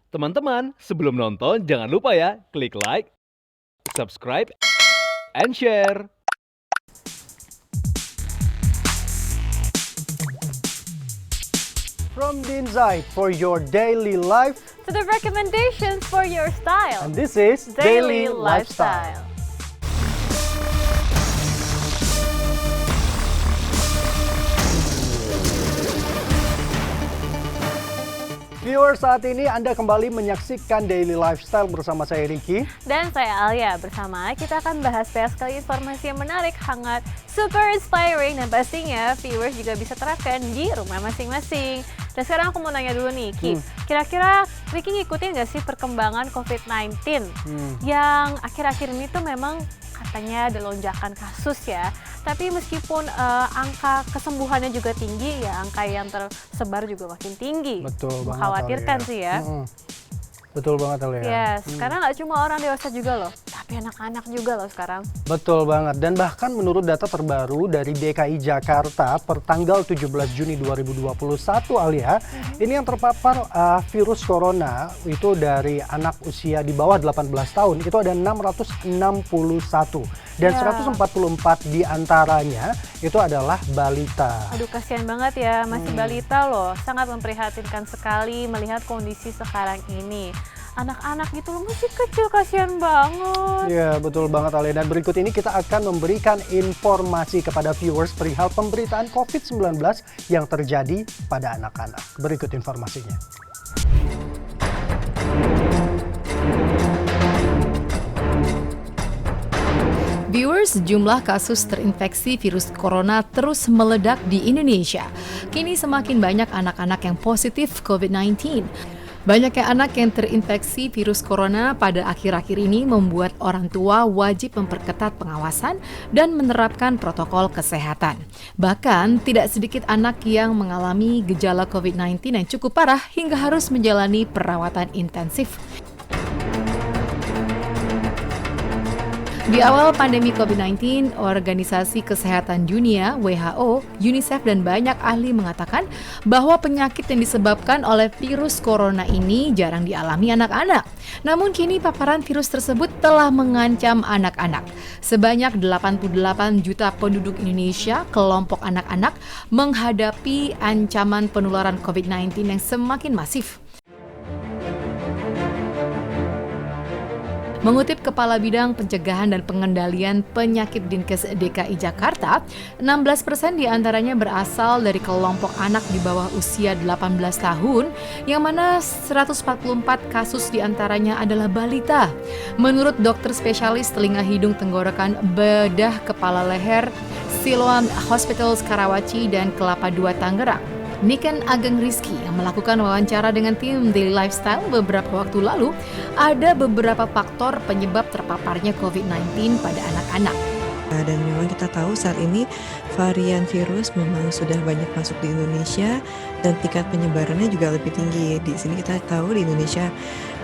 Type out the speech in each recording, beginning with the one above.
Teman-teman, sebelum nonton jangan lupa ya, klik like, subscribe, and share. From the insight for your daily life, To the recommendations for your style. and this is Daily Lifestyle. Viewers, saat ini Anda kembali menyaksikan Daily Lifestyle bersama saya Ricky. Dan saya Alia. Bersama kita akan bahas sekali informasi yang menarik, hangat, super inspiring, dan pastinya viewers juga bisa terapkan di rumah masing-masing. Dan sekarang aku mau nanya dulu nih, Ki. Kira-kira Ricky ngikutin nggak sih perkembangan COVID-19 yang akhir-akhir ini tuh memang katanya ada lonjakan kasus ya. Tapi meskipun angka kesembuhannya juga tinggi, ya angka yang tersebar juga makin tinggi. Betul banget, Mengkhawatirkan Alia. sih ya. Betul banget, Alia. Yes, karena nggak cuma orang dewasa juga loh, tapi anak-anak juga loh sekarang. Betul banget, dan bahkan menurut data terbaru dari DKI Jakarta per tanggal 17 Juni 2021, Alia, ini yang terpapar virus corona itu dari anak usia di bawah 18 tahun itu ada 661 dan Ya. 144 diantaranya itu adalah balita. Aduh, kasihan banget ya, masih balita loh. Sangat memprihatinkan sekali melihat kondisi sekarang ini. Anak-anak gitu loh, masih kecil, kasihan banget. Ya, betul banget, Alia. Dan berikut ini kita akan memberikan informasi kepada viewers perihal pemberitaan COVID-19 yang terjadi pada anak-anak. Berikut informasinya. Viewers, jumlah kasus terinfeksi virus corona terus meledak di Indonesia. Kini semakin banyak anak-anak yang positif COVID-19. Banyaknya anak yang terinfeksi virus corona pada akhir-akhir ini membuat orang tua wajib memperketat pengawasan dan menerapkan protokol kesehatan. Bahkan, tidak sedikit anak yang mengalami gejala COVID-19 yang cukup parah hingga harus menjalani perawatan intensif. Di awal pandemi COVID-19, Organisasi Kesehatan Dunia (WHO), UNICEF, dan banyak ahli mengatakan bahwa penyakit yang disebabkan oleh virus corona ini jarang dialami anak-anak. Namun kini paparan virus tersebut telah mengancam anak-anak. Sebanyak 88 juta penduduk Indonesia, kelompok anak-anak, menghadapi ancaman penularan COVID-19 yang semakin masif. Mengutip Kepala Bidang Pencegahan dan Pengendalian Penyakit Dinkes DKI Jakarta, 16% diantaranya berasal dari kelompok anak di bawah usia 18 tahun, yang mana 144 kasus diantaranya adalah balita. Menurut dokter spesialis telinga hidung tenggorokan bedah kepala leher Siloam Hospital Karawaci dan Kelapa II Tangerang, Niken Ageng Rizky, yang melakukan wawancara dengan tim Daily Lifestyle beberapa waktu lalu, ada beberapa faktor penyebab terpaparnya COVID-19 pada anak-anak. Dan memang kita tahu saat ini varian virus memang sudah banyak masuk di Indonesia dan tingkat penyebarannya juga lebih tinggi. Di sini kita tahu di Indonesia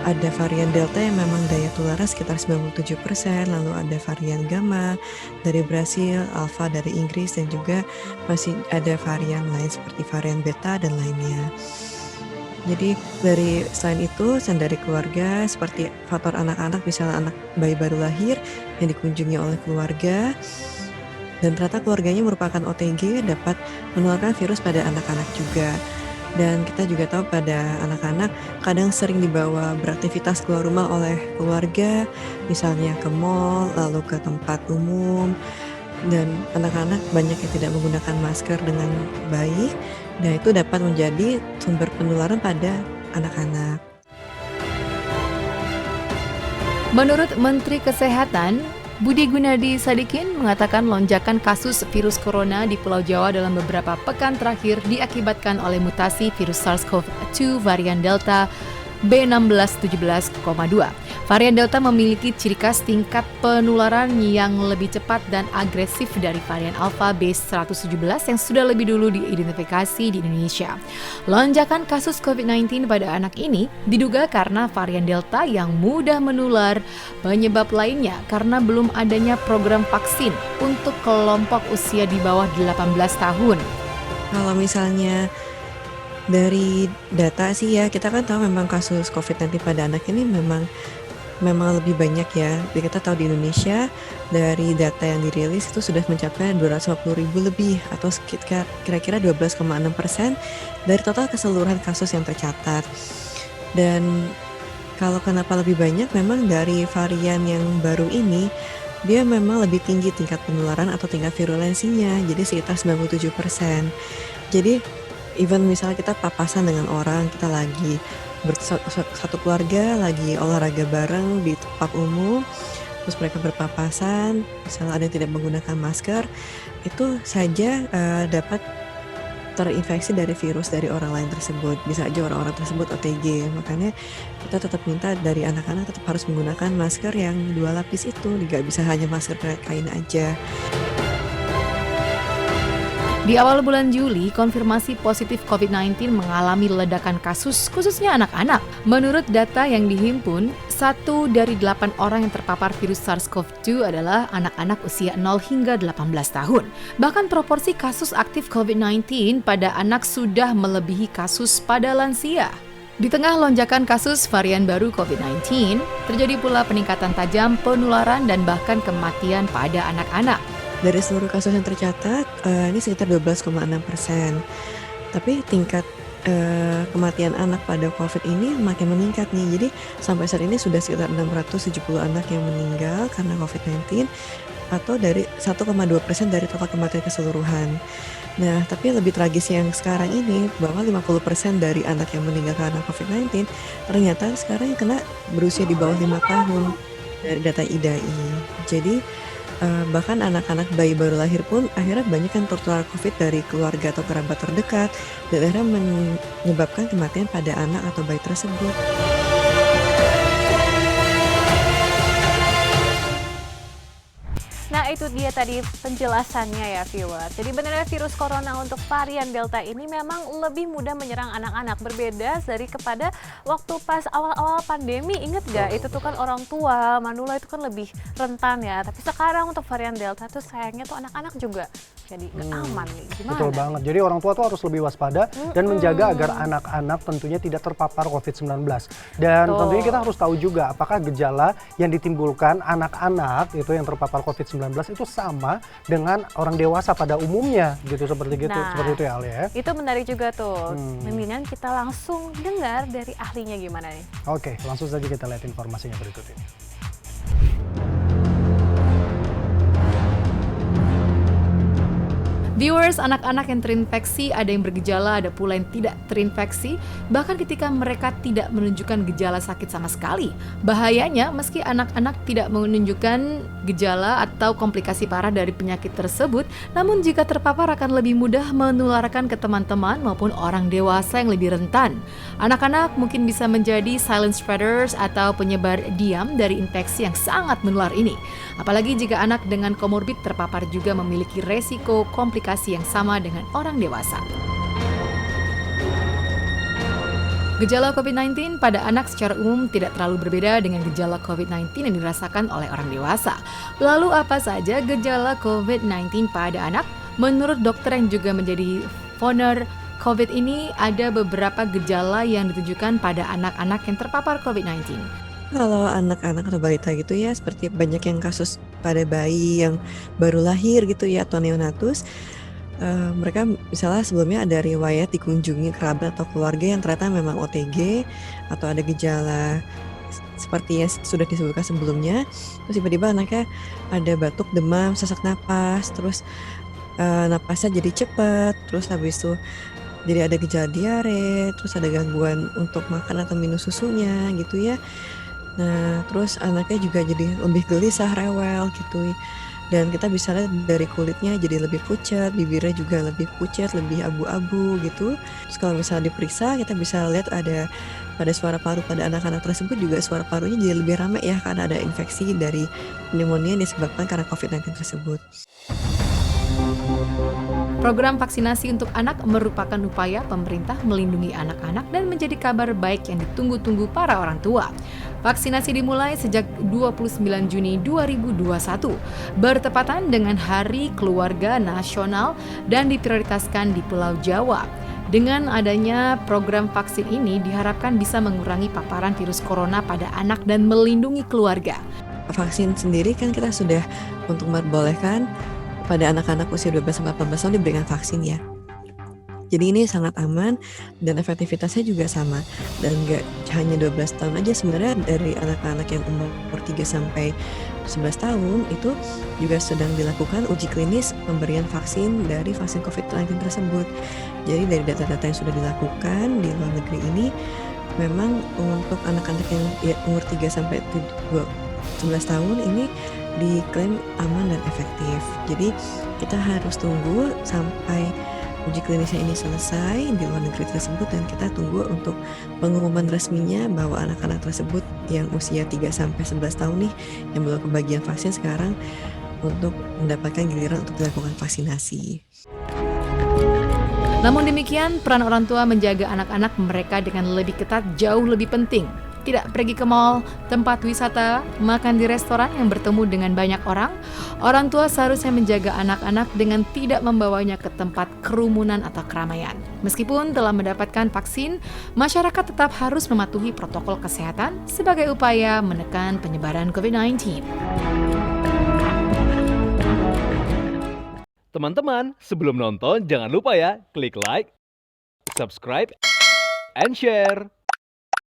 ada varian Delta yang memang daya tularnya sekitar 97%, lalu ada varian Gamma dari Brasil, Alpha dari Inggris, dan juga masih ada varian lain seperti varian Beta dan lainnya. Jadi selain itu, dari keluarga seperti faktor anak-anak, misalnya anak bayi baru lahir yang dikunjungi oleh keluarga, dan ternyata keluarganya merupakan OTG, dapat menularkan virus pada anak-anak juga. Dan kita juga tahu pada anak-anak kadang sering dibawa beraktivitas keluar rumah oleh keluarga, misalnya ke mall, lalu ke tempat umum, dan anak-anak banyak yang tidak menggunakan masker dengan baik, dan itu dapat menjadi sumber penularan pada anak-anak. Menurut Menteri Kesehatan, Budi Gunadi Sadikin mengatakan lonjakan kasus virus corona di Pulau Jawa dalam beberapa pekan terakhir diakibatkan oleh mutasi virus SARS-CoV-2 varian Delta B1617,2. Varian Delta memiliki ciri khas tingkat penularan yang lebih cepat dan agresif dari varian Alpha B117 yang sudah lebih dulu diidentifikasi di Indonesia. Lonjakan kasus COVID-19 pada anak ini diduga karena varian Delta yang mudah menular. Penyebab lainnya karena belum adanya program vaksin untuk kelompok usia di bawah 18 tahun. Kalau misalnya Dari data sih ya, kita kan tahu memang kasus COVID-19 pada anak ini memang lebih banyak ya. Kita tahu di Indonesia dari data yang dirilis itu sudah mencapai 250.000 lebih atau sekitar kira-kira 12,6% dari total keseluruhan kasus yang tercatat. Dan kalau kenapa lebih banyak, memang dari varian yang baru ini dia memang lebih tinggi tingkat penularan atau tingkat virulensinya, jadi sekitar 97%. Jadi even misalnya kita papasan dengan orang, kita lagi satu keluarga lagi olahraga bareng di tempat umum, terus mereka berpapasan, misalnya ada yang tidak menggunakan masker, itu saja dapat terinfeksi dari virus dari orang lain tersebut. Bisa aja orang-orang tersebut OTG. Makanya kita tetap minta dari anak-anak tetap harus menggunakan masker yang 2 lapis itu, nggak bisa hanya masker kain aja. Di awal bulan Juli, konfirmasi positif COVID-19 mengalami ledakan kasus, khususnya anak-anak. Menurut data yang dihimpun, 1 dari 8 orang yang terpapar virus SARS-CoV-2 adalah anak-anak usia 0 hingga 18 tahun. Bahkan proporsi kasus aktif COVID-19 pada anak sudah melebihi kasus pada lansia. Di tengah lonjakan kasus varian baru COVID-19, terjadi pula peningkatan tajam penularan dan bahkan kematian pada anak-anak. Dari seluruh kasus yang tercatat, ini sekitar 12,6%. Tapi tingkat kematian anak pada COVID ini makin meningkat nih. Jadi sampai saat ini sudah sekitar 670 anak yang meninggal karena COVID-19 atau dari 1,2% dari total kematian keseluruhan. Nah, tapi lebih tragis yang sekarang ini bahwa 50% dari anak yang meninggal karena COVID-19 ternyata sekarang yang kena berusia di bawah 5 tahun dari data IDAI. Jadi bahkan anak-anak bayi baru lahir pun akhirnya banyak yang tertular COVID dari keluarga atau kerabat terdekat dan akhirnya menyebabkan kematian pada anak atau bayi tersebut. Nah, itu dia tadi penjelasannya ya, viewer. Jadi benar virus corona untuk varian Delta ini memang lebih mudah menyerang anak-anak. Berbeda dari kepada waktu pas awal-awal pandemi. Ingat gak? Itu tuh kan orang tua, manula itu kan lebih rentan ya. Tapi sekarang untuk varian Delta tuh sayangnya tuh anak-anak juga jadi nggak aman nih. Gimana? Betul banget. Jadi orang tua tuh harus lebih waspada dan menjaga agar anak-anak tentunya tidak terpapar COVID-19. Dan tentunya kita harus tahu juga apakah gejala yang ditimbulkan anak-anak itu yang terpapar COVID-19 itu sama dengan orang dewasa pada umumnya gitu, seperti itu ya Alia ya. Itu menarik juga tuh. Mendingan kita langsung dengar dari ahlinya gimana nih. Oke, langsung saja kita lihat informasinya berikut ini. Viewers, anak-anak yang terinfeksi ada yang bergejala, ada pula yang tidak terinfeksi, bahkan ketika mereka tidak menunjukkan gejala sakit sama sekali. Bahayanya, meski anak-anak tidak menunjukkan gejala atau komplikasi parah dari penyakit tersebut, namun jika terpapar akan lebih mudah menularkan ke teman-teman maupun orang dewasa yang lebih rentan. Anak-anak mungkin bisa menjadi silent spreaders atau penyebar diam dari infeksi yang sangat menular ini. Apalagi jika anak dengan komorbid terpapar juga memiliki resiko komplikasi yang sama dengan orang dewasa. Gejala COVID-19 pada anak secara umum tidak terlalu berbeda dengan gejala COVID-19 yang dirasakan oleh orang dewasa. Lalu apa saja gejala COVID-19 pada anak? Menurut dokter yang juga menjadi founder COVID ini, ada beberapa gejala yang ditunjukkan pada anak-anak yang terpapar COVID-19. Kalau anak-anak atau balita gitu ya, seperti banyak yang kasus pada bayi yang baru lahir gitu ya, atau neonatus, mereka misalnya sebelumnya ada riwayat dikunjungi kerabat atau keluarga yang ternyata memang OTG atau ada gejala seperti yang sudah disebutkan sebelumnya, terus tiba-tiba anaknya ada batuk, demam, sesak napas, terus napasnya jadi cepat, terus habis itu jadi ada gejala diare, terus ada gangguan untuk makan atau minum susunya gitu ya. Nah, terus anaknya juga jadi lebih gelisah, rewel gitu. Dan kita bisa lihat dari kulitnya jadi lebih pucat, bibirnya juga lebih pucat, lebih abu-abu gitu. Terus kalau misalnya diperiksa, kita bisa lihat ada pada suara paru pada anak-anak tersebut juga suara parunya jadi lebih ramai ya, karena ada infeksi dari pneumonia yang disebabkan karena COVID-19 tersebut. Program vaksinasi untuk anak merupakan upaya pemerintah melindungi anak-anak dan menjadi kabar baik yang ditunggu-tunggu para orang tua. Vaksinasi dimulai sejak 29 Juni 2021, bertepatan dengan Hari Keluarga Nasional dan diprioritaskan di Pulau Jawa. Dengan adanya program vaksin ini diharapkan bisa mengurangi paparan virus corona pada anak dan melindungi keluarga. Vaksin sendiri kan kita sudah untuk memperbolehkan pada anak-anak usia 12-18 tahun diberikan vaksin ya. Jadi ini sangat aman dan efektivitasnya juga sama. Dan nggak hanya 12 tahun aja, sebenarnya dari anak-anak yang umur 3 sampai 11 tahun itu juga sedang dilakukan uji klinis pemberian vaksin dari vaksin COVID-19 tersebut. Jadi dari data-data yang sudah dilakukan di luar negeri ini, memang untuk anak-anak yang umur 3 sampai 11 tahun ini diklaim aman dan efektif. Jadi kita harus tunggu sampai uji klinisnya ini selesai di luar negeri tersebut dan kita tunggu untuk pengumuman resminya bahwa anak-anak tersebut yang usia 3 sampai 11 tahun nih yang belum kebagian vaksin sekarang untuk mendapatkan giliran untuk dilakukan vaksinasi. Namun demikian, peran orang tua menjaga anak-anak mereka dengan lebih ketat jauh lebih penting. Tidak pergi ke mal, tempat wisata, makan di restoran yang bertemu dengan banyak orang, orang tua seharusnya menjaga anak-anak dengan tidak membawanya ke tempat kerumunan atau keramaian. Meskipun telah mendapatkan vaksin, masyarakat tetap harus mematuhi protokol kesehatan sebagai upaya menekan penyebaran COVID-19. Teman-teman, sebelum nonton jangan lupa ya klik like, subscribe, and share.